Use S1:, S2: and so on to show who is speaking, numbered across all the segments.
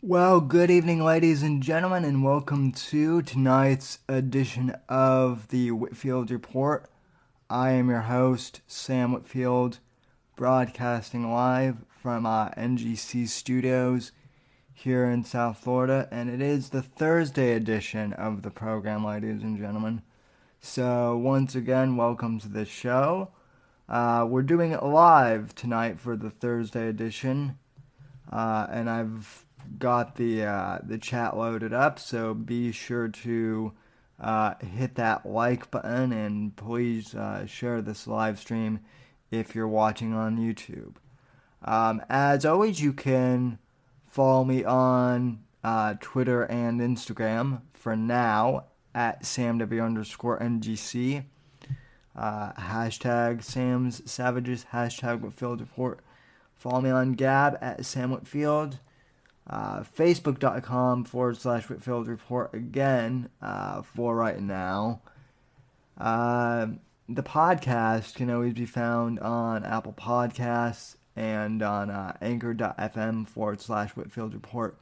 S1: Well, good evening, ladies and gentlemen, and welcome to tonight's edition of the Whitfield Report. I am your host, Sam Whitfield, broadcasting live from NGC Studios here in South Florida, and it is the Thursday edition of the program, ladies and gentlemen. So, once again, welcome to the show. We're doing it live tonight for the Thursday edition, and I've got the chat loaded up, so be sure to hit that like button and please share this live stream if you're watching on YouTube. As always, you can follow me on Twitter and Instagram for now at SamW_NGC. Hashtag Sam's Savages, hashtag Whitfield Report. Follow me on Gab at Sam Whitfield. Facebook.com/Whitfield Report again for right now. The podcast can always be found on Apple Podcasts and on Anchor.fm/Whitfield Report,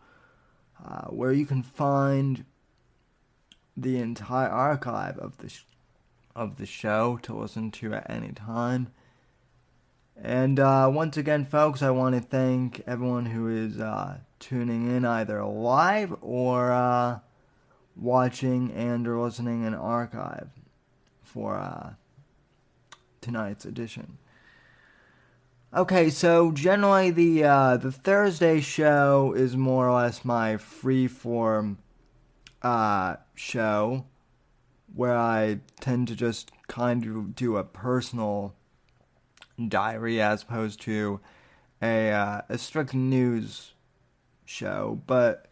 S1: where you can find the entire archive of the show to listen to at any time. And once again, folks, I want to thank everyone who is tuning in either live or watching and or listening in archive for tonight's edition. Okay, so generally the Thursday show is more or less my free-form show, where I tend to just kind of do a personal diary as opposed to a strict news show. But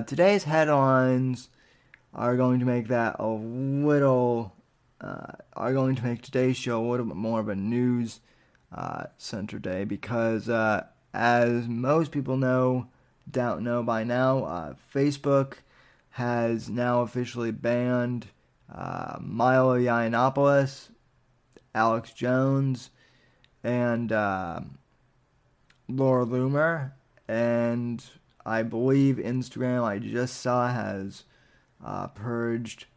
S1: today's headlines are going to make that a little are going to make today's show a little bit more of a news center day, because as most people don't know by now, Facebook has now officially banned Milo Yiannopoulos, Alex Jones, and Laura Loomer, and I believe Instagram, I just saw, has purged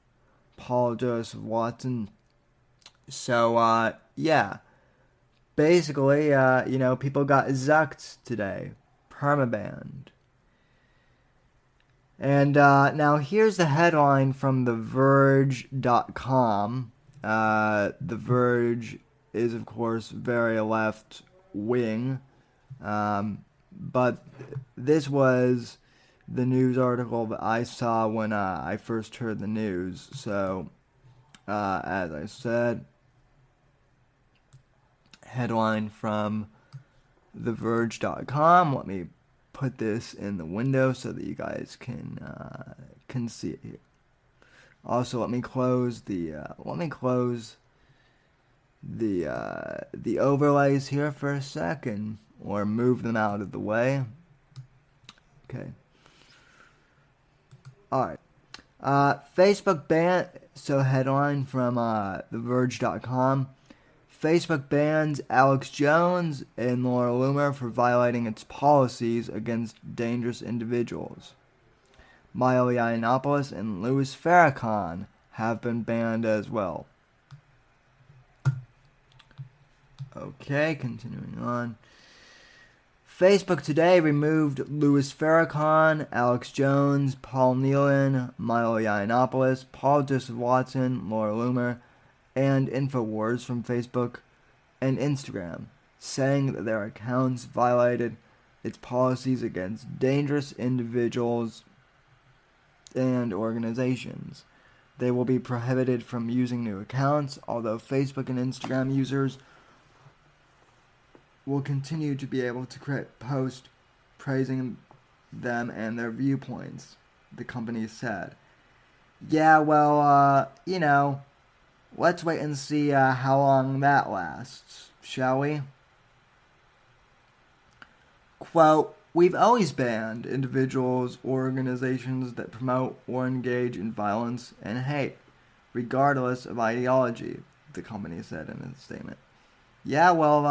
S1: Paul Joseph Watson. So, yeah. Basically, people got Zucced today. Permabanned. And now here's the headline from TheVerge.com. The Verge is, of course, very left-wing. But this was the news article that I saw when I first heard the news. So, as I said, headline from TheVerge.com. Let me put this in the window so that you guys can see it here. Also, let me close the overlays here for a second, or move them out of the way. Okay. Alright. Facebook ban. So, headline from TheVerge.com. Facebook bans Alex Jones and Laura Loomer for violating its policies against dangerous individuals. Milo Yiannopoulos and Louis Farrakhan have been banned as well. Okay, continuing on. Facebook today removed Louis Farrakhan, Alex Jones, Paul Nealon, Milo Yiannopoulos, Paul Joseph Watson, Laura Loomer, and InfoWars from Facebook and Instagram, saying that their accounts violated its policies against dangerous individuals and organizations. They will be prohibited from using new accounts, although Facebook and Instagram users will continue to be able to create posts praising them and their viewpoints, the company said. Yeah, well, let's wait and see how long that lasts, shall we? Quote, "We've always banned individuals or organizations that promote or engage in violence and hate, regardless of ideology," the company said in a statement. Yeah, well,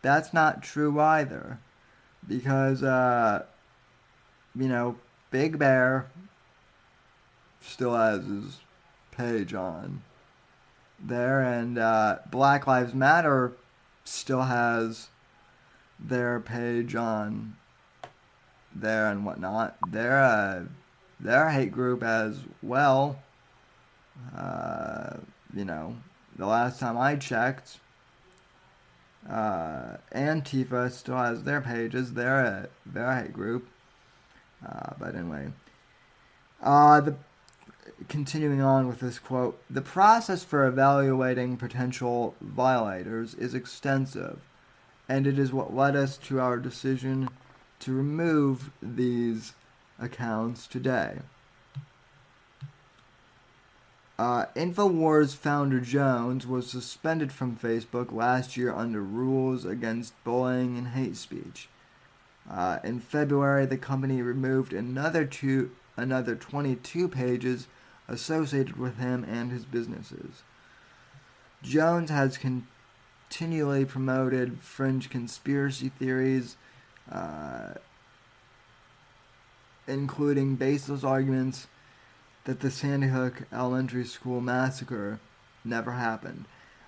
S1: that's not true either. Because Big Bear still has his page on there, and Black Lives Matter still has their page on there and whatnot. They're a hate group as well. Uh, the last time I checked, Antifa still has their pages. They're a hate group. But anyway, the continuing on with this quote, the process for evaluating potential violators is extensive, and it is what led us to our decision to remove these accounts today. InfoWars founder Jones was suspended from Facebook last year under rules against bullying and hate speech. In February, the company removed another 22 pages associated with him and his businesses. Jones has continually promoted fringe conspiracy theories, including baseless arguments that the Sandy Hook Elementary School massacre never happened.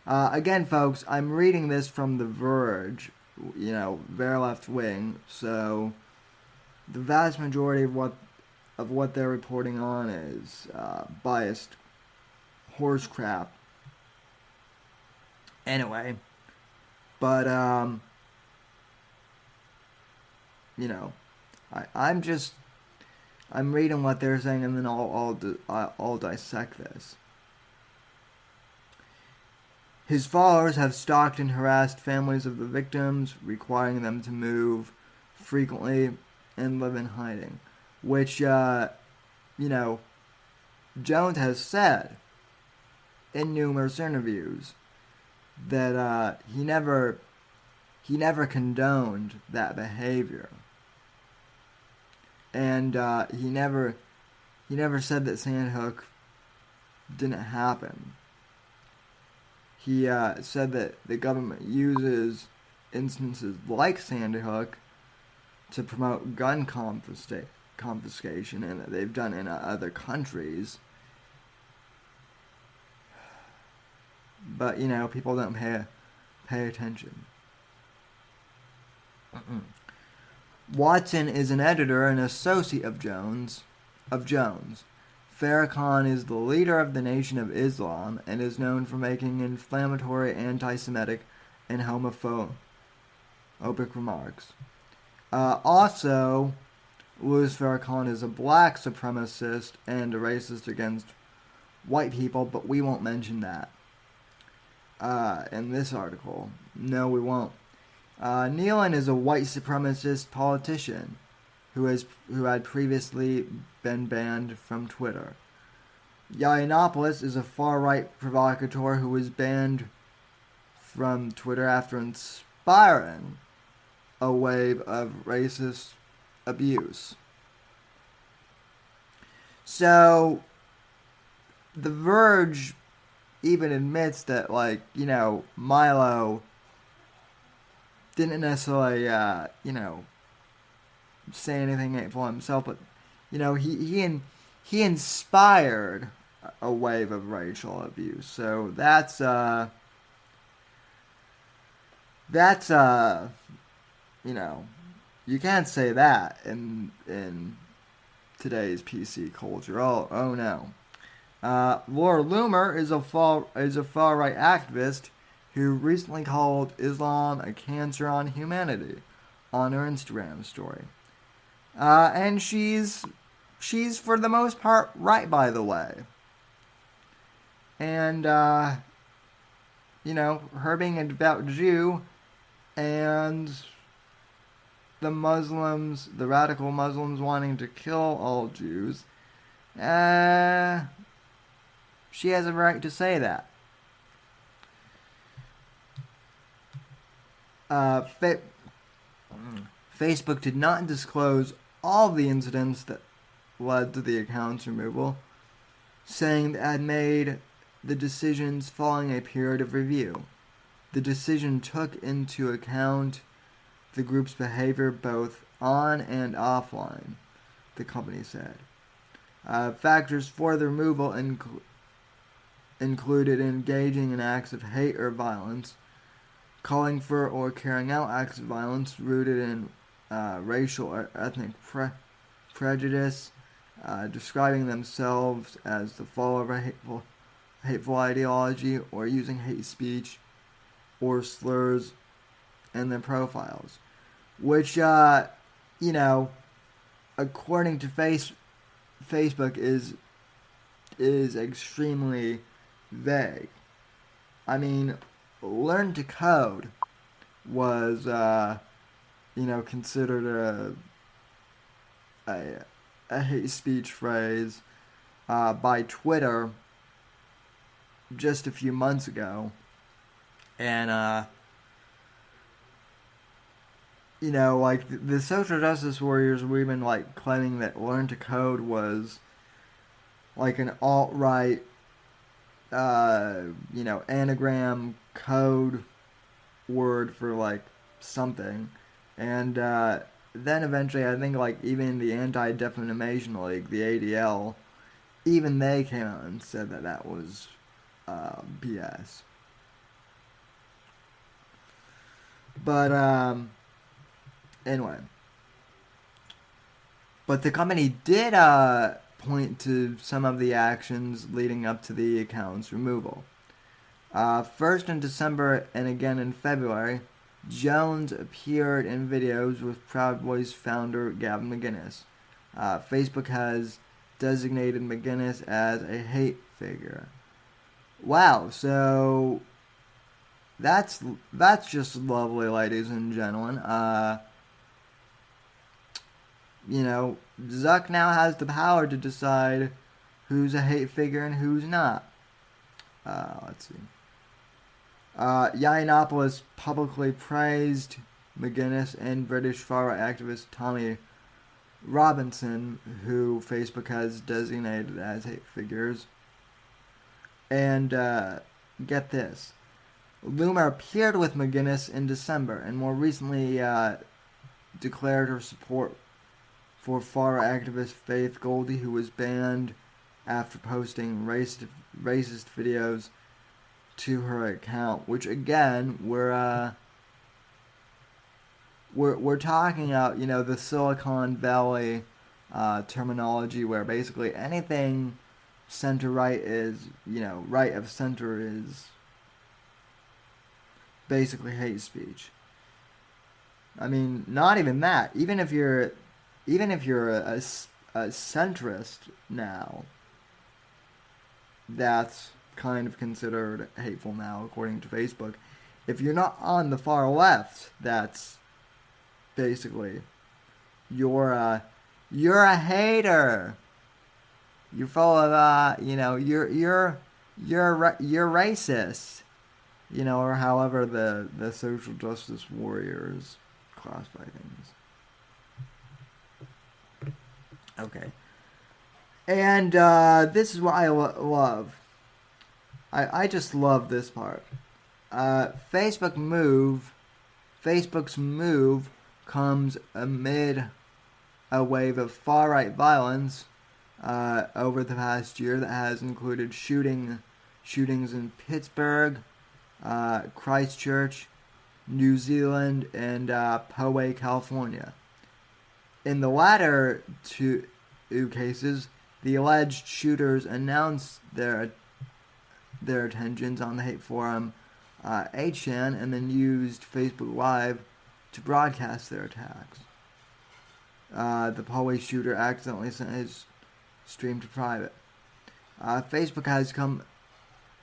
S1: Again, folks, I'm reading this from The Verge, very left wing, so the vast majority of what they're reporting on is biased horse crap. Anyway, but I'm reading what they're saying, and then I'll dissect this. His followers have stalked and harassed families of the victims, requiring them to move frequently and live in hiding, which Jones has said in numerous interviews that he never condoned that behavior. And he never said that Sandy Hook didn't happen. He said that the government uses instances like Sandy Hook to promote gun confiscation, and that they've done in other countries. But people don't pay attention. Watson is an editor and associate of Jones. Farrakhan is the leader of the Nation of Islam and is known for making inflammatory, anti-Semitic, and homophobic remarks. Also, Louis Farrakhan is a black supremacist and a racist against white people, but we won't mention that in this article. No, we won't. Nealon is a white supremacist politician who had previously been banned from Twitter. Yiannopoulos is a far-right provocateur who was banned from Twitter after inspiring a wave of racist abuse. So, The Verge even admits that, Milo didn't necessarily, say anything hateful himself, but, he inspired a wave of racial abuse. So that's you can't say that in today's PC culture. Oh no. Laura Loomer is a far-right activist who recently called Islam a cancer on humanity on her Instagram story. And she's for the most part right, by the way. And, her being a devout Jew and the radical Muslims wanting to kill all Jews, she has a right to say that. Facebook did not disclose all the incidents that led to the account's removal, saying that it had made the decisions following a period of review. The decision took into account the group's behavior both on and offline. the company said. Factors for the removal included engaging in acts of hate or violence, calling for or carrying out acts of violence rooted in racial or ethnic prejudice, describing themselves as the follower of a hateful ideology, or using hate speech or slurs in their profiles, which, according to Facebook, is extremely vague. I mean, learn to code was, considered a hate speech phrase by Twitter just a few months ago. And, the social justice warriors were even, claiming that learn to code was, an alt-right, anagram code word for, something. And, then eventually, I think, even the Anti-Defamation League, the ADL, even they came out and said that was BS. But, anyway. But the company did point to some of the actions leading up to the account's removal. First in December and again in February, Jones appeared in videos with Proud Boys founder Gavin McInnes. Facebook has designated McInnes as a hate figure. Wow, so that's just lovely, ladies and gentlemen. Zuck now has the power to decide who's a hate figure and who's not. Let's see. Yiannopoulos publicly praised McInnes and British far-right activist Tommy Robinson, who Facebook has designated as hate figures. And get this. Loomer appeared with McInnes in December and more recently declared her support for far-right activist Faith Goldie, who was banned after posting racist videos to her account, which again we're talking about the Silicon Valley terminology, where basically anything center right is right of center is basically hate speech. I mean, not even that. Even if you're a centrist now, that's kind of considered hateful now, according to Facebook. If you're not on the far left, that's basically you're a hater. You're full of you're racist. Or however the social justice warriors classify things. Okay. And this is what I love. I just love this part. Facebook's move comes amid a wave of far-right violence over the past year that has included shootings in Pittsburgh, Christchurch, New Zealand, and Poway, California. In the latter two cases, the alleged shooters announced their intentions on the hate forum 8chan and then used Facebook Live to broadcast their attacks. The Poway shooter accidentally sent his stream to private. Facebook has come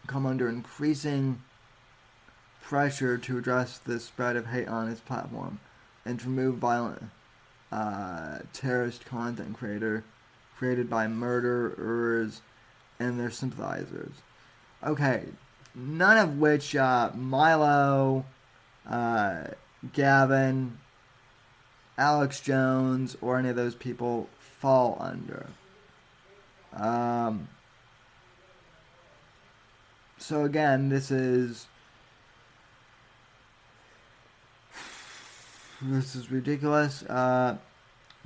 S1: under increasing pressure to address the spread of hate on its platform and to remove violent terrorist content created by murderers and their sympathizers. Okay, none of which Milo, Gavin, Alex Jones, or any of those people fall under. So again, this is ridiculous.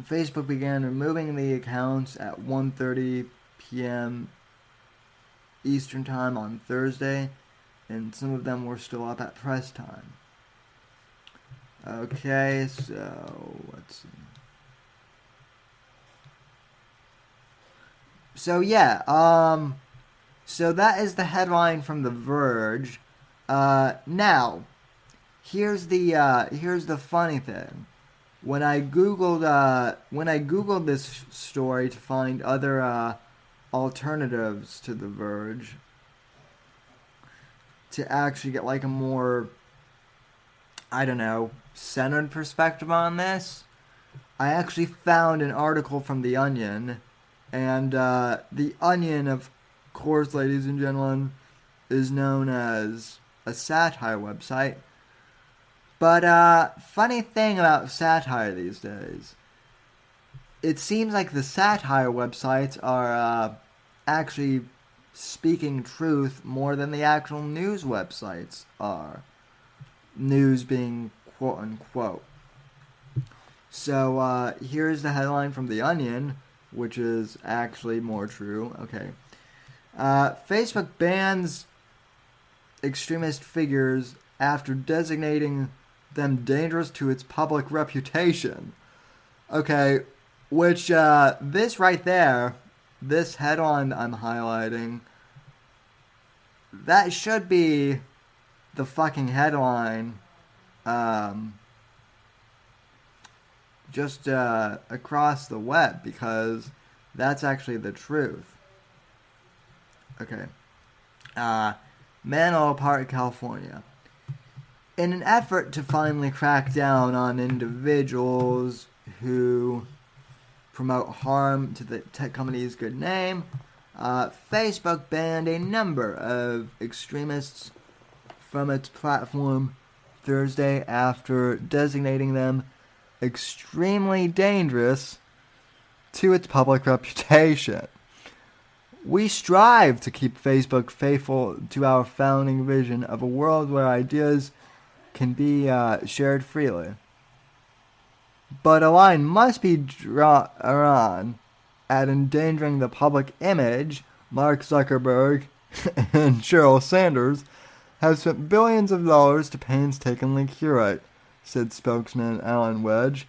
S1: Facebook began removing the accounts at 1:30 p.m. Eastern Time on Thursday, and some of them were still up at press time. Okay, so let's see. So yeah, so that is the headline from The Verge. Now, here's the funny thing. When I googled this story to find other alternatives to The Verge, to actually get like a more, I don't know, centered perspective on this, I actually found an article from The Onion, and The Onion, of course, ladies and gentlemen, is known as a satire website. But funny thing about satire these days, it seems like the satire websites are actually speaking truth more than the actual news websites are. News being quote unquote. So here's the headline from The Onion, which is actually more true. Okay. Facebook bans extremist figures after designating them dangerous to its public reputation. Okay, which this right there, this headline I'm highlighting, that should be the fucking headline just across the web, because that's actually the truth. Okay. Menlo Park, California. In an effort to finally crack down on individuals who promote harm to the tech company's good name, Facebook banned a number of extremists from its platform Thursday after designating them extremely dangerous to its public reputation. We strive to keep Facebook faithful to our founding vision of a world where ideas can be shared freely. But a line must be drawn at endangering the public image. Mark Zuckerberg and Sheryl Sanders have spent billions of dollars to painstakingly curate, said spokesman Alan Wedge,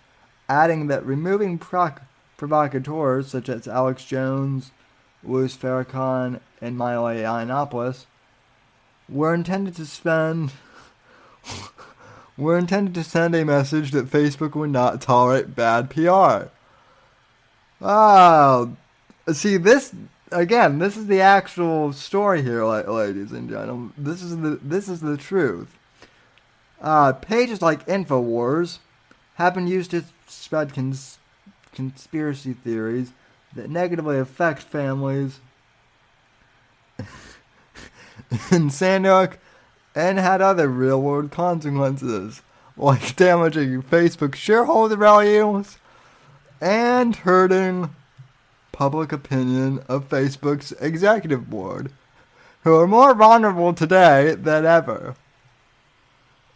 S1: adding that removing provocateurs such as Alex Jones, Louis Farrakhan, and Milo Yiannopoulos were intended to send a message that Facebook would not tolerate bad PR. See, this is the actual story here, ladies and gentlemen. This is the truth. Pages like InfoWars have been used to spread conspiracy theories that negatively affect families in Sandock and had other real-world consequences, like damaging Facebook shareholder values and hurting public opinion of Facebook's executive board, who are more vulnerable today than ever.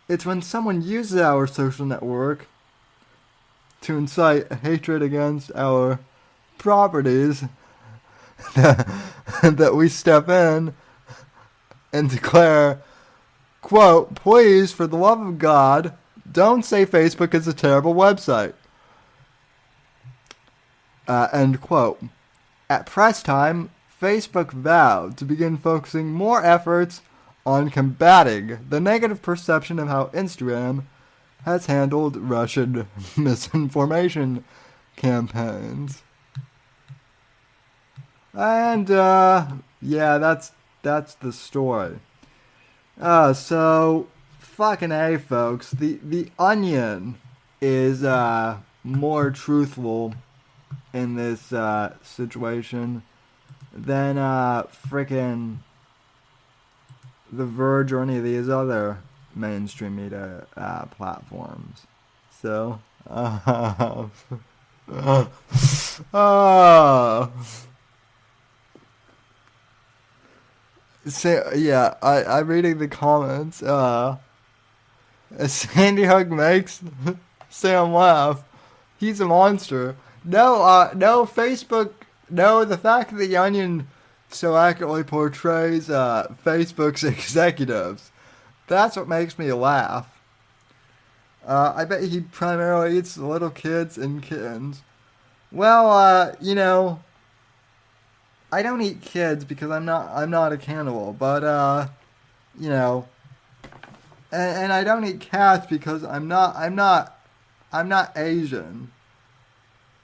S1: It's when someone uses our social network to incite hatred against our properties that we step in and declare, quote, please, for the love of God, don't say Facebook is a terrible website. End quote. At press time, Facebook vowed to begin focusing more efforts on combating the negative perception of how Instagram has handled Russian misinformation campaigns. And, yeah, that's the story. So, fucking A, folks. The Onion is, more truthful in this, situation than, frickin' The Verge or any of these other mainstream media, platforms. So, So, yeah, I'm reading the comments. Sandy Hook makes Sam laugh. He's a monster. No, no, Facebook. No, the fact that the Onion so accurately portrays Facebook's executives, that's what makes me laugh. I bet he primarily eats little kids and kittens. Well, I don't eat kids because I'm not a cannibal, but you know, and I don't eat cats because I'm not Asian.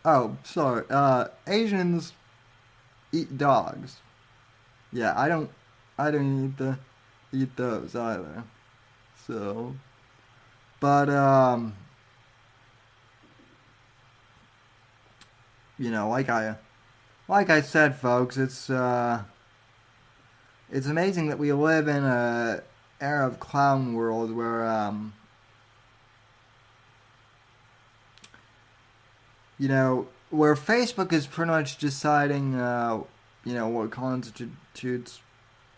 S1: Oh, sorry. Asians eat dogs. Yeah, I don't eat those either. So, but like I said, folks, it's amazing that we live in a era of clown world where where Facebook is pretty much deciding what constitutes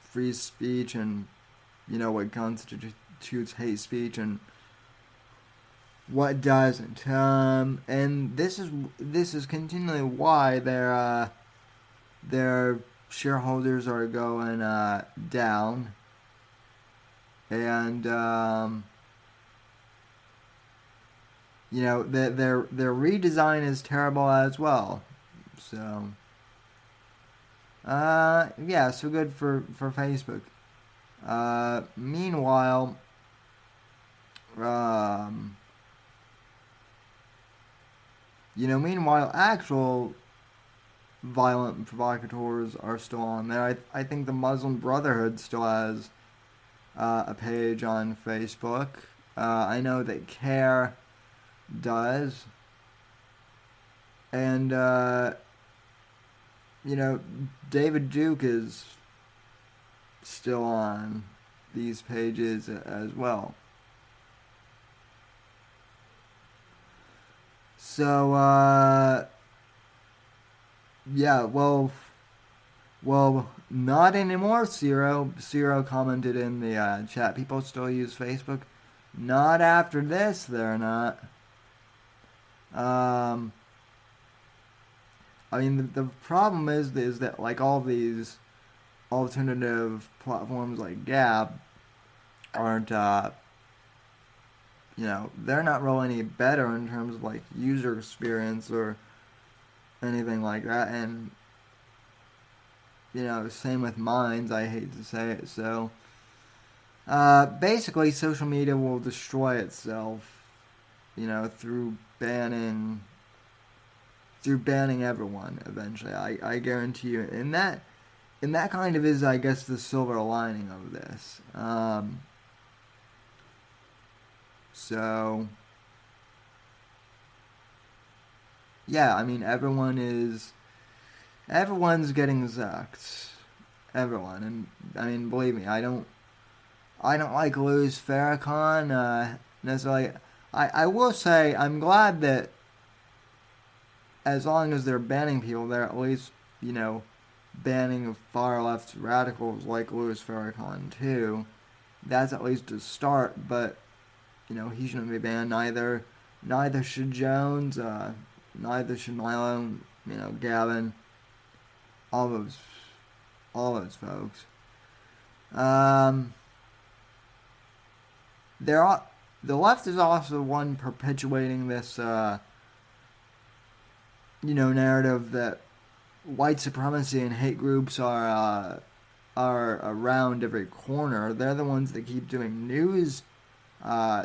S1: free speech and what constitutes hate speech and what doesn't. And this is continually why their shareholders are going down, and their redesign is terrible as well. So yeah, so good for Facebook. Meanwhile, um, actual violent provocateurs are still on there. I think the Muslim Brotherhood still has a page on Facebook. I know that CARE does. And, David Duke is still on these pages as well. So, yeah, well, not anymore. Zero commented in the chat. People still use Facebook. Not after this, they're not. I mean, the problem is that like all these alternative platforms like Gab aren't, they're not really any better in terms of like user experience or anything like that. And same with Minds. I hate to say it. So basically, social media will destroy itself. Through banning everyone eventually. I guarantee you. And that kind of is, I guess, the silver lining of this. So yeah, I mean everyone's getting zucked. Everyone. And I mean, believe me, I don't like Louis Farrakhan necessarily. I will say I'm glad that as long as they're banning people, they're at least, banning far left radicals like Louis Farrakhan too. That's at least a start, but he shouldn't be banned. Neither should Jones. Neither should Milo. Gavin. All those folks. Um, the left is also one perpetuating this, narrative that white supremacy and hate groups are around every corner. They're the ones that keep doing news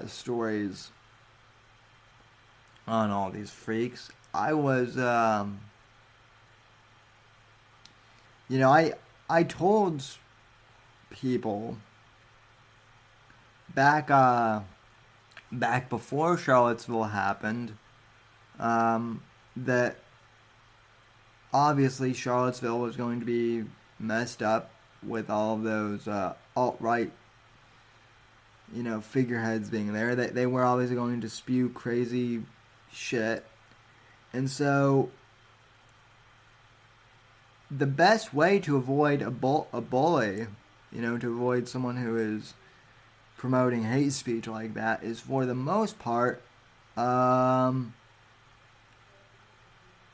S1: stories on all these freaks. I was, I told people back back before Charlottesville happened that obviously Charlottesville was going to be messed up with all of those alt-right figureheads being there. They were obviously going to spew crazy shit. And so the best way to avoid a bully, to avoid someone who is promoting hate speech like that, is for the most part,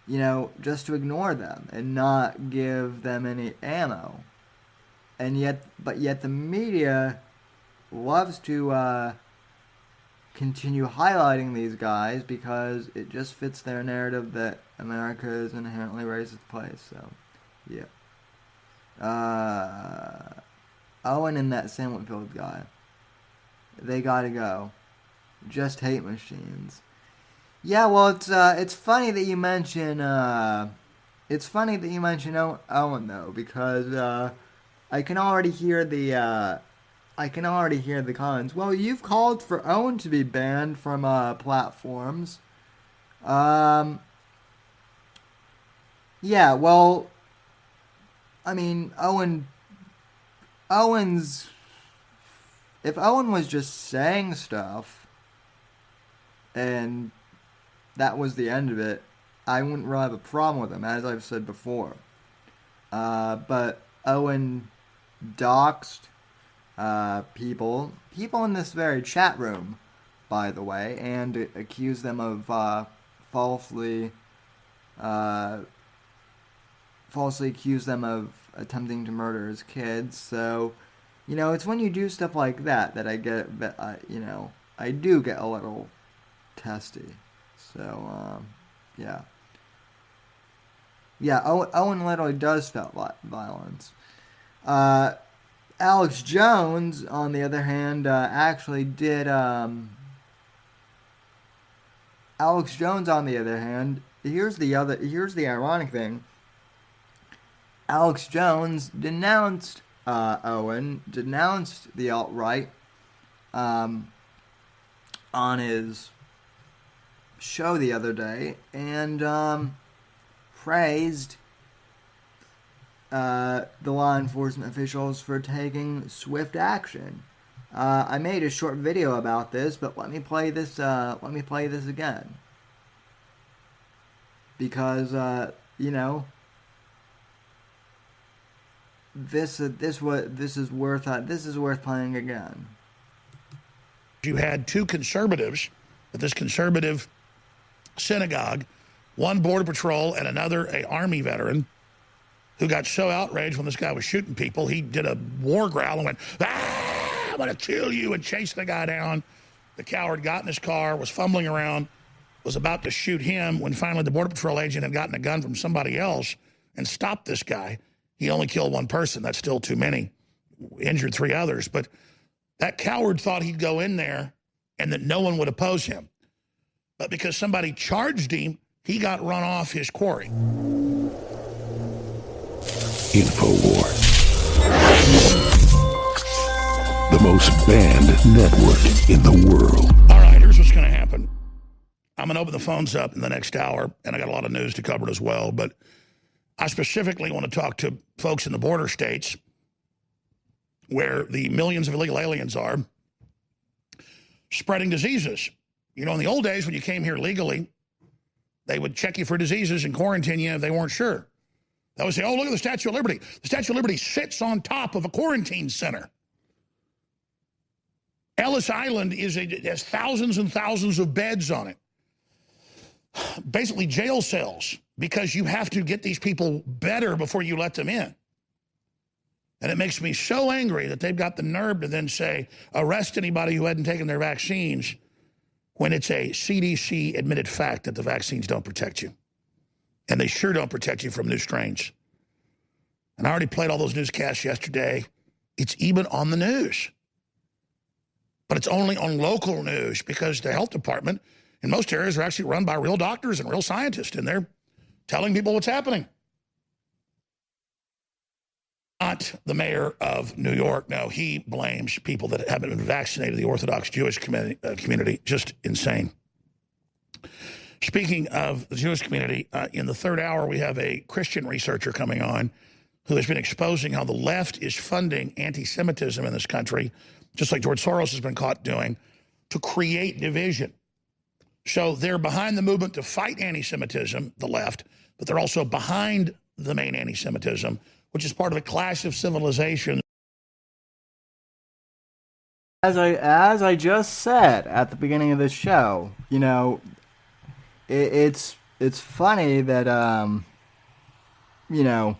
S1: just to ignore them and not give them any ammo. But yet the media loves to continue highlighting these guys because it just fits their narrative that America is an inherently racist place. So, yeah. Owen and that Sam Whitfield guy, they gotta go. Just hate machines. Yeah, well, it's funny that you mention Owen though, because I can already hear the comments. Well, you've called for Owen to be banned from platforms. Um, yeah, well, I mean, Owen's if Owen was just saying stuff and that was the end of it, I wouldn't really have a problem with him, as I've said before. But Owen doxed people in this very chat room, by the way, and accused them of falsely uh, falsely accused them of attempting to murder his kids. So, it's when you do stuff like that I get that I do get a little testy. So, yeah. Yeah, Owen literally does felt violence. Uh, Alex Jones, on the other hand, actually did. Alex Jones, on the other hand, here's the ironic thing. Alex Jones denounced Owen, denounced the alt-right um, on his show the other day, and praised the law enforcement officials for taking swift action. I made a short video about this, but let me play this. Let me play this again, because this is worth playing again.
S2: You had two conservatives at this conservative synagogue, one border patrol and another a army veteran, who got so outraged when this guy was shooting people, he did a war growl and went, I'm going to kill you, and chased the guy down. The coward got in his car, was fumbling around, was about to shoot him when finally the border patrol agent had gotten a gun from somebody else and stopped this guy. He only killed one person. That's still too many. Injured 3 others. But that coward thought he'd go in there and that no one would oppose him. But because somebody charged him, he got run off his quarry.
S3: InfoWars, the most banned network in the world.
S2: All right, here's what's going to happen. I'm going to open the phones up in the next hour, and I got a lot of news to cover as well. But I specifically want to talk to folks in the border states where the millions of illegal aliens are spreading diseases. In the old days when you came here legally, they would check you for diseases and quarantine you if they weren't sure. They would say, oh, look at the Statue of Liberty. The Statue of Liberty sits on top of a quarantine center. Ellis Island has thousands and thousands of beds on it. Basically jail cells, because you have to get these people better before you let them in. And it makes me so angry that they've got the nerve to then say, arrest anybody who hadn't taken their vaccines, when it's a CDC admitted fact that the vaccines don't protect you. And they sure don't protect you from new strains. And I already played all those newscasts yesterday. It's even on the news. But it's only on local news because the health department in most areas are actually run by real doctors and real scientists, and they're telling people what's happening. Not the mayor of New York. No, he blames people that haven't been vaccinated, the Orthodox Jewish community. Just insane. Speaking of the Jewish community, in the third hour, we have a Christian researcher coming on who has been exposing how the left is funding anti-Semitism in this country, just like George Soros has been caught doing, to create division. So they're behind the movement to fight anti-Semitism, the left, but they're also behind the main anti-Semitism, which is part of a clash of civilization.
S1: As I just said at the beginning of this show, it's it's funny that you know,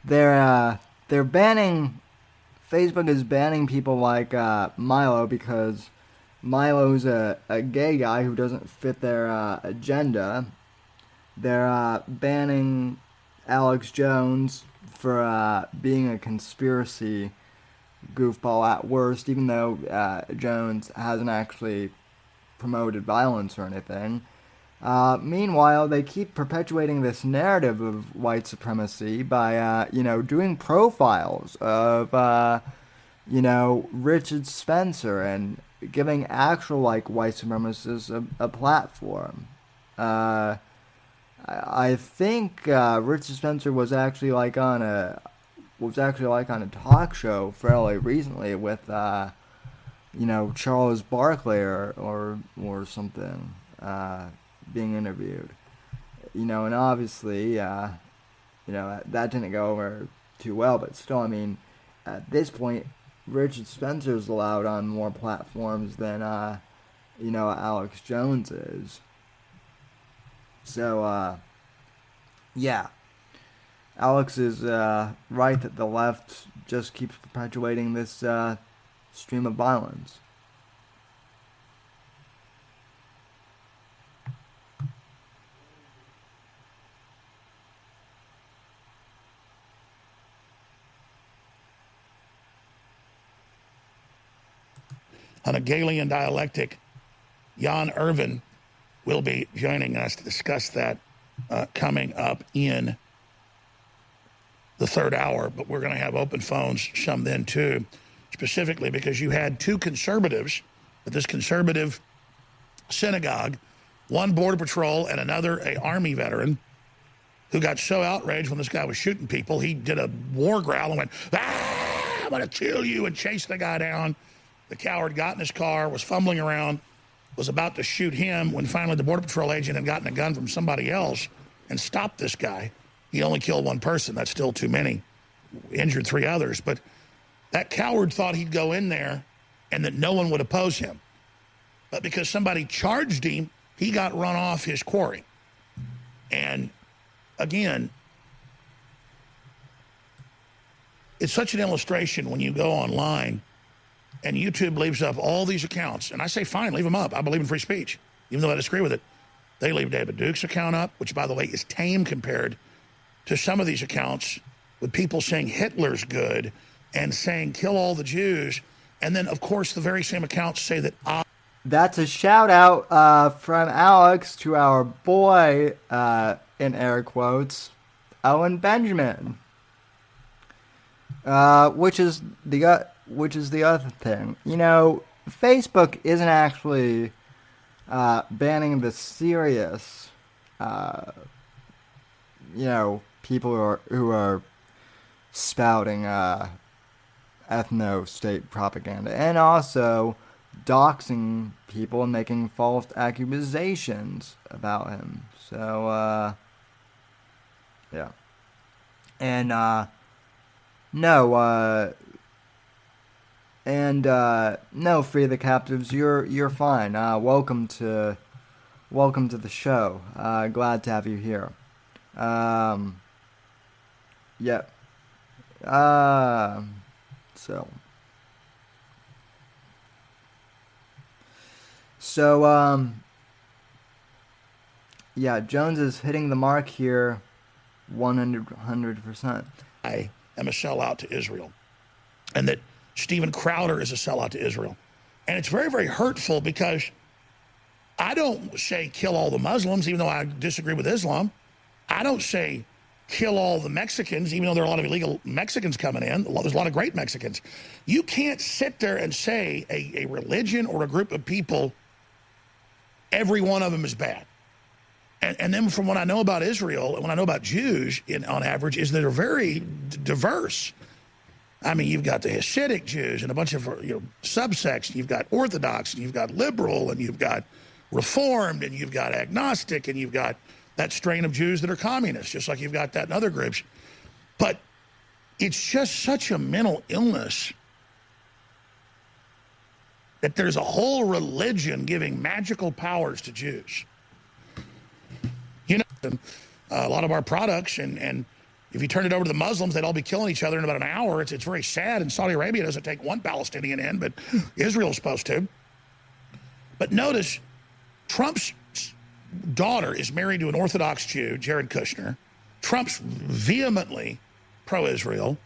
S1: they're banning. Facebook is banning people like Milo because Milo's a gay guy who doesn't fit their agenda. They're banning Alex Jones for being a conspiracy goofball at worst, even though Jones hasn't actually promoted violence or anything. Meanwhile, they keep perpetuating this narrative of white supremacy by, doing profiles of, Richard Spencer and giving actual, like, white supremacists a platform. I think Richard Spencer was actually like on a talk show fairly recently with Charles Barkley or something being interviewed. And obviously that didn't go over too well, but still, I mean, at this point, Richard Spencer's allowed on more platforms than Alex Jones is. So yeah, Alex is right that the left just keeps perpetuating this stream of violence.
S2: On a Hegelian dialectic, Jan Irvin will be joining us to discuss that coming up in the third hour. But we're going to have open phones some then too, specifically because you had two conservatives at this conservative synagogue, one Border Patrol and another a Army veteran, who got so outraged when this guy was shooting people, he did a war growl and went, I'm going to kill you, and chased the guy down. The coward got in his car, was fumbling around, was about to shoot him when finally the Border Patrol agent had gotten a gun from somebody else and stopped this guy. He only killed one person. That's still too many. Injured 3 others. But that coward thought he'd go in there and that no one would oppose him. But because somebody charged him, he got run off his quarry. And again, it's such an illustration when you go online and YouTube leaves up all these accounts. And I say, fine, leave them up. I believe in free speech, even though I disagree with it. They leave David Duke's account up, which, by the way, is tame compared to some of these accounts with people saying Hitler's good and saying kill all the Jews. And then, of course, the very same accounts say that
S1: That's a shout out from Alex to our boy, in air quotes, Owen Benjamin. Which is the other thing. Facebook isn't actually banning the serious, people who are spouting ethno-state propaganda, and also doxing people and making false accusations about him. So, yeah. And, no, no, Free the Captives, you're fine. Welcome to the show. Glad to have you here. Yep. Yeah, Jones is hitting the mark here 100%.
S2: I am a sellout to Israel, and that Steven Crowder is a sellout to Israel. And it's very, very hurtful because I don't say kill all the Muslims, even though I disagree with Islam. I don't say kill all the Mexicans, even though there are a lot of illegal Mexicans coming in. There's a lot of great Mexicans. You can't sit there and say a religion or a group of people, every one of them is bad. And then from what I know about Israel and what I know about Jews on average is that they're very diverse. I mean, you've got the Hasidic Jews and a bunch of subsects. You've got Orthodox, and you've got liberal, and you've got Reformed, and you've got agnostic, and you've got that strain of Jews that are communists, just like you've got that in other groups. But it's just such a mental illness that there's a whole religion giving magical powers to Jews. a lot of our products, and if you turn it over to the Muslims, they'd all be killing each other in about an hour. It's very sad, and Saudi Arabia doesn't take one Palestinian in, but Israel's supposed to. But notice, Trump's daughter is married to an Orthodox Jew, Jared Kushner. Trump's vehemently pro-Israel,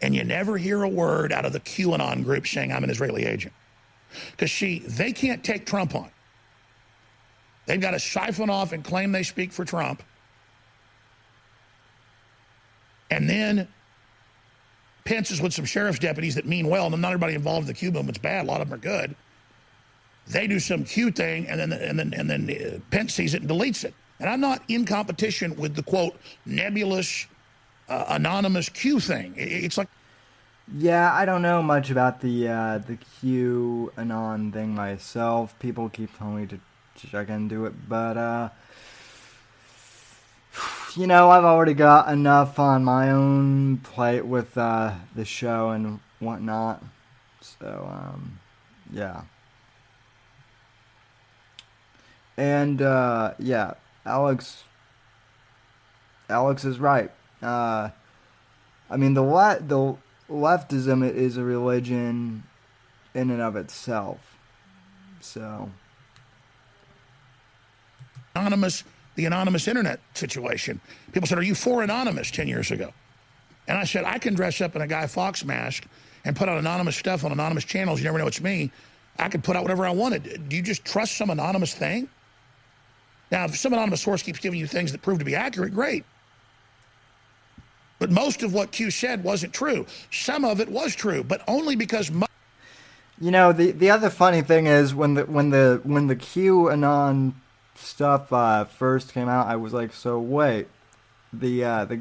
S2: and you never hear a word out of the QAnon group saying I'm an Israeli agent. Because they can't take Trump on. They've got to siphon off and claim they speak for Trump. And then Pence is with some sheriff's deputies that mean well, and not everybody involved in the Q movement's bad. A lot of them are good. They do some Q thing, and then Pence sees it and deletes it. And I'm not in competition with the, quote, nebulous, anonymous Q thing. It's like...
S1: Yeah, I don't know much about the QAnon thing myself. People keep telling me to check into it, but, you know, I've already got enough on my own plate with the show and whatnot. So, yeah. And, yeah, Alex is right. I mean, the leftism is a religion in and of itself. So...
S2: the anonymous internet situation. People said, are you for anonymous 10 years ago? And I said, I can dress up in a Guy Fawkes mask and put out anonymous stuff on anonymous channels. You never know it's me. I could put out whatever I wanted. Do you just trust some anonymous thing? Now, if some anonymous source keeps giving you things that prove to be accurate, great. But most of what Q said wasn't true. Some of it was true, but only because...
S1: You know, the other funny thing is when the QAnon stuff first came out, I was like, so wait, the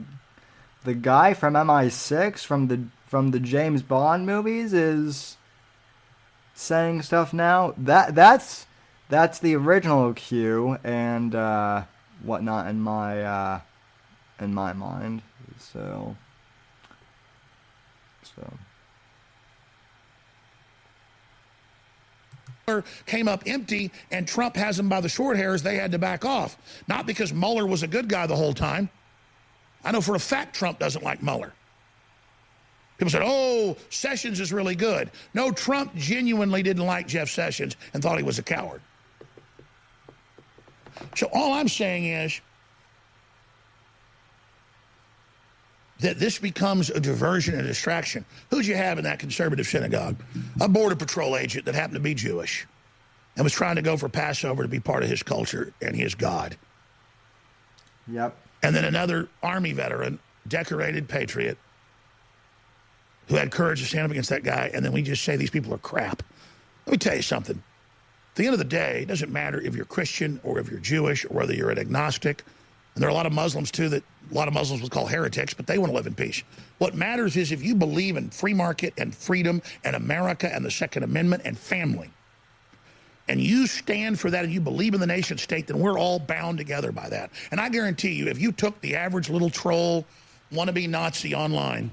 S1: guy from MI6 from the James Bond movies is saying stuff now. That's the original Q and whatnot in my mind. So
S2: came up empty, and Trump has them by the short hairs. They had to back off. Not because Mueller was a good guy the whole time. I know for a fact Trump doesn't like Mueller. People said, oh, Sessions is really good. No, Trump genuinely didn't like Jeff Sessions and thought he was a coward. So all I'm saying is that this becomes a diversion and a distraction. Who'd you have in that conservative synagogue? A Border Patrol agent that happened to be Jewish and was trying to go for Passover to be part of his culture and his God.
S1: Yep.
S2: And then another Army veteran, decorated patriot, who had courage to stand up against that guy, and then we just say these people are crap. Let me tell you something. At the end of the day, it doesn't matter if you're Christian or if you're Jewish or whether you're an agnostic. And there are a lot of Muslims, too, that a lot of Muslims would call heretics, but they want to live in peace. What matters is if you believe in free market and freedom and America and the Second Amendment and family, and you stand for that and you believe in the nation state, then we're all bound together by that. And I guarantee you, if you took the average little troll, wannabe Nazi online,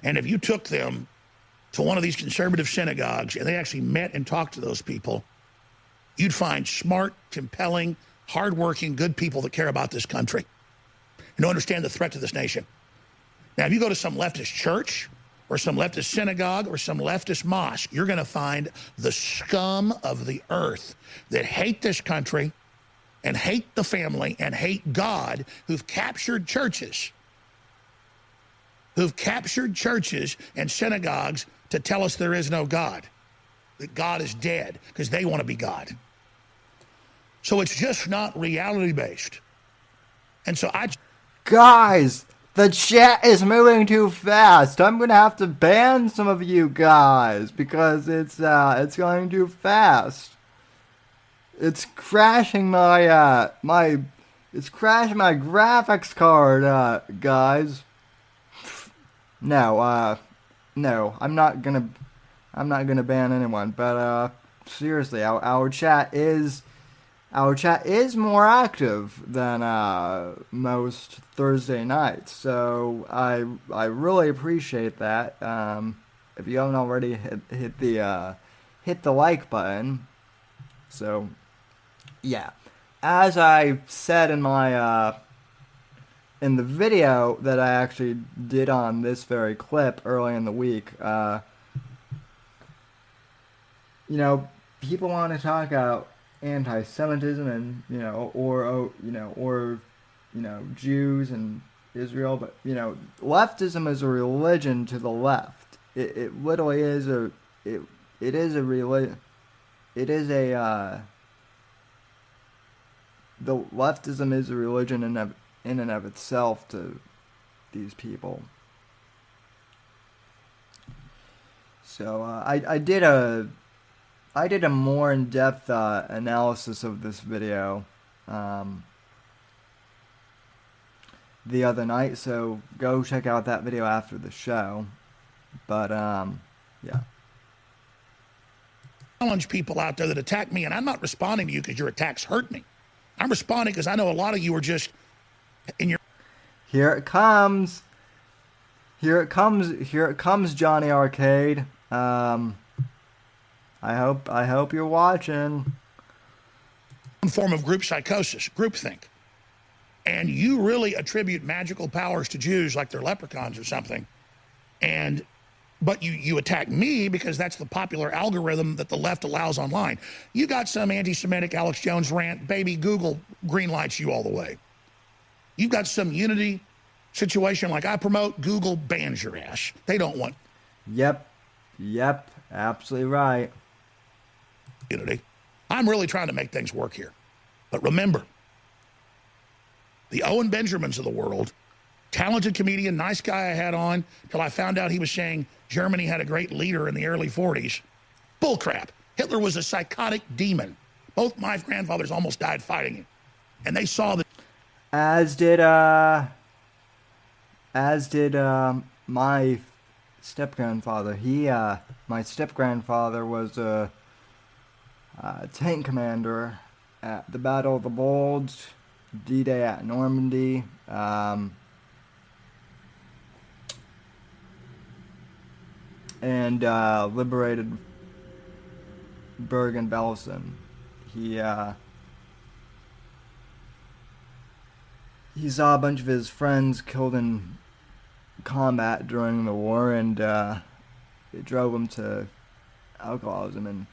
S2: and if you took them to one of these conservative synagogues and they actually met and talked to those people, you'd find smart, compelling, hardworking, good people that care about this country and who understand the threat to this nation. Now, if you go to some leftist church or some leftist synagogue or some leftist mosque, you're going to find the scum of the earth that hate this country and hate the family and hate God, who've captured churches and synagogues to tell us there is no God, that God is dead, because they want to be God. So it's just not reality-based. And so
S1: Guys, the chat is moving too fast. I'm going to have to ban some of you guys because it's going too fast. It's crashing my it's crashing my graphics card, guys. No, I'm not gonna ban anyone. But seriously, our chat is more active than most Thursday nights. So I really appreciate that. If you haven't already, hit the like button. So yeah, as I said in my in the video that I actually did on this very clip early in the week, you know, people want to talk about anti-Semitism and Jews and Israel, but leftism is a religion to the left. It literally is it is a religion. It is a the leftism is a religion in and of itself to these people. So I did a more in-depth analysis of this video the other night, so go check out that video after the show. But yeah.
S2: Challenge people out there that attack me, and I'm not responding to you because your attacks hurt me. I'm responding because I know a lot of you are just in your...
S1: Here it comes. Here it comes, Johnny Arcade. I hope you're watching.
S2: Some form of group psychosis, groupthink. And you really attribute magical powers to Jews like they're leprechauns or something. But you attack me because that's the popular algorithm that the left allows online. You got some anti-Semitic Alex Jones rant, baby, Google greenlights you all the way. You've got some unity situation like I promote, Google bans your ass. They don't want...
S1: Yep, absolutely right.
S2: Unity. I'm really trying to make things work here. But remember, the Owen Benjamins of the world, talented comedian, nice guy I had on, till I found out he was saying Germany had a great leader in the early 40s. Bullcrap. Hitler was a psychotic demon. Both my grandfathers almost died fighting him. And they saw that.
S1: As did my step-grandfather. My step-grandfather was a tank commander at the Battle of the Bulge, D-Day at Normandy, and liberated Bergen-Belsen. He saw a bunch of his friends killed in combat during the war, and it drove him to alcoholism. And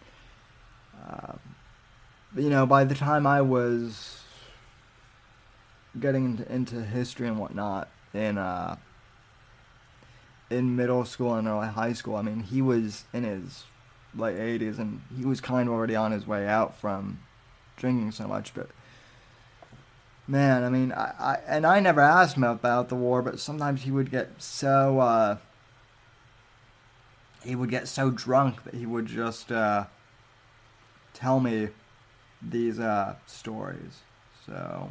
S1: by the time I was getting into history and whatnot in middle school and early high school, I mean, he was in his late 80s, and he was kind of already on his way out from drinking so much. But man, I mean, I never asked him about the war, but sometimes he would get so drunk that he would just tell me these stories. So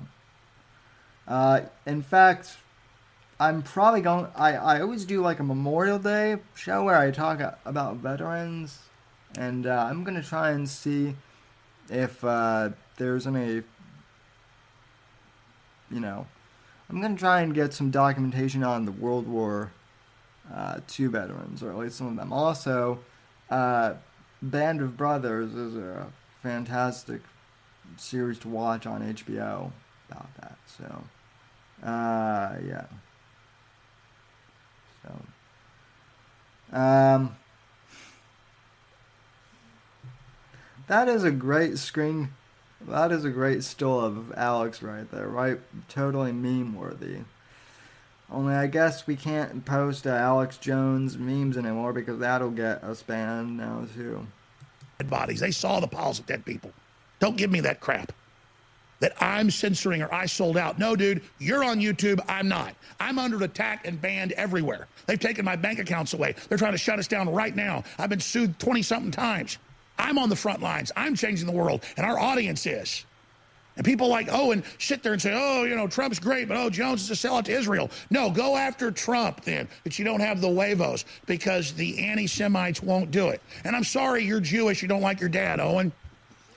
S1: in fact, I'm probably going... I always do like a Memorial Day show where I talk about veterans, and I'm going to try and see if there's any... I'm going to try and get some documentation on the World War II veterans, or at least some of them. Also, Band of Brothers is a fantastic series to watch on HBO about that. So, yeah. So, that is a great screen. That is a great still of Alex right there, right? Totally meme-worthy. Only I guess we can't post Alex Jones memes anymore because that'll get us banned now too.
S2: Dead bodies. They saw the piles of dead people. Don't give me that crap. That I'm censoring or I sold out. No, dude, you're on YouTube. I'm not. I'm under attack and banned everywhere. They've taken my bank accounts away. They're trying to shut us down right now. I've been sued 20-something times. I'm on the front lines. I'm changing the world, and our audience is. And people like Owen sit there and say, oh, Trump's great, but Jones is a sellout to Israel. No, go after Trump then, but you don't have the huevos because the anti-Semites won't do it. And I'm sorry you're Jewish. You don't like your dad, Owen.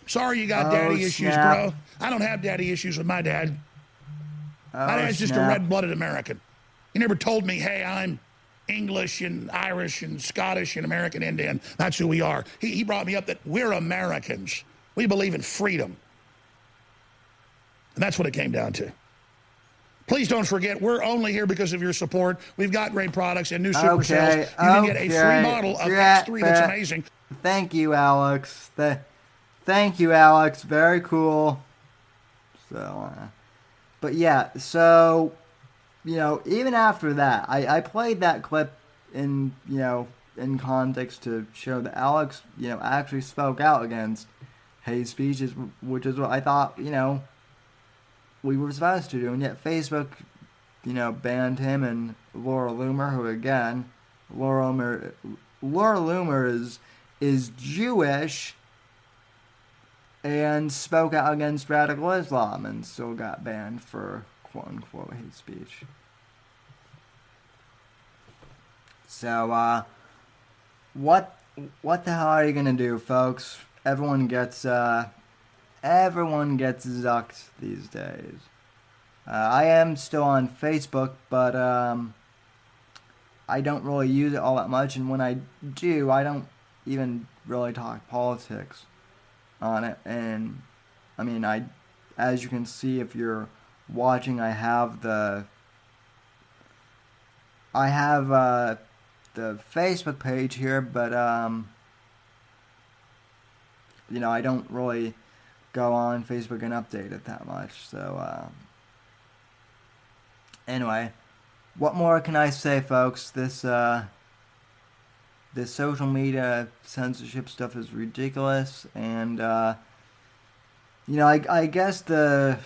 S2: Sorry you got daddy issues, bro. I don't have daddy issues with my dad. My dad's just a red-blooded American. He never told me, hey, I'm English and Irish and Scottish and American Indian. That's who we are. He brought me up that we're Americans. We believe in freedom. And that's what it came down to. Please don't forget, we're only here because of your support. We've got great products and new super sales. You can get a free bottle of X3 that's amazing.
S1: Thank you, Alex. Thank you, Alex. Very cool. So, but yeah, so, even after that, I played that clip in context to show that Alex, actually spoke out against hate speech, which is what I thought, we were supposed to do. And yet Facebook, banned him, and Laura Loomer, who again, Laura Loomer is Jewish and spoke out against radical Islam and still got banned for quote-unquote hate speech. So, what the hell are you gonna do, folks? Everyone gets zucked these days. I am still on Facebook, but I don't really use it all that much, and when I do, I don't even really talk politics on it. And I mean, as you can see if you're watching, I have the Facebook page here, but I don't really go on Facebook and update it that much. So anyway, what more can I say, folks? This social media censorship stuff is ridiculous, and I guess the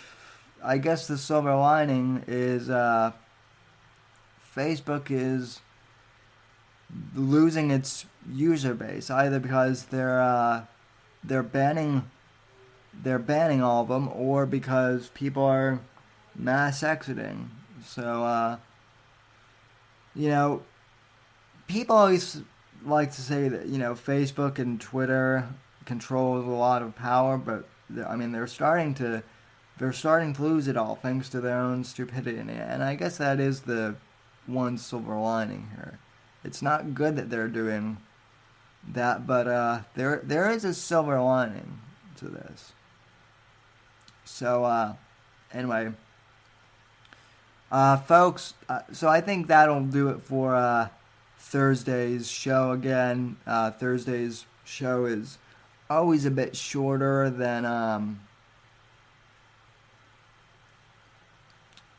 S1: silver lining is Facebook is losing its user base, either because they're banning all of them, or because people are mass exiting. So people always like to say that Facebook and Twitter controls a lot of power, but they're starting to lose it all thanks to their own stupidity, and I guess that is the one silver lining here. It's not good that they're doing that, but there is a silver lining to this. So anyway, folks, so I think that'll do it for Thursday's show. Again, Thursday's show is always a bit shorter than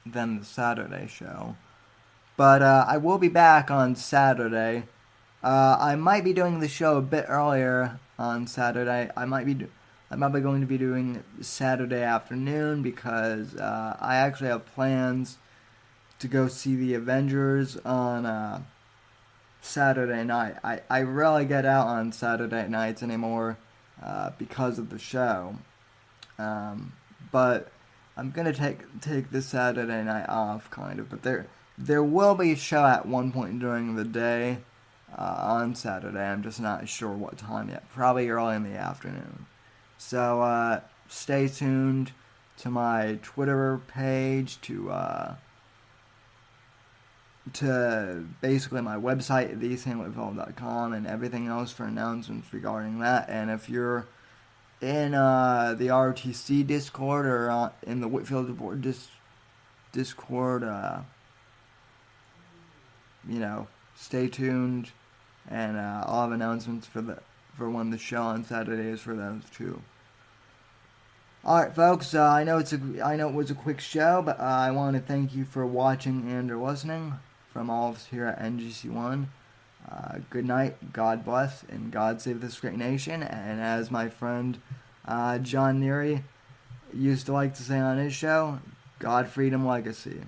S1: the Saturday show. But I will be back on Saturday. I might be doing the show a bit earlier on Saturday. I might be going to be doing Saturday afternoon because I actually have plans to go see the Avengers on Saturday night. I rarely get out on Saturday nights anymore because of the show. But I'm gonna take this Saturday night off, kind of. But there will be a show at one point during the day on Saturday. I'm just not sure what time yet. Probably early in the afternoon. So stay tuned to my Twitter page, to basically my website, thesamwhitfield.com, and everything else for announcements regarding that. And if you're in the RTC Discord or in the Whitfield Report Discord, stay tuned, and I'll have announcements for when the show on Saturday is for those too. Alright, folks, I know it was a quick show, but I want to thank you for watching and or listening from all of us here at NGC1. Good night, God bless, and God save this great nation. And as my friend John Neary used to like to say on his show, God, freedom, legacy.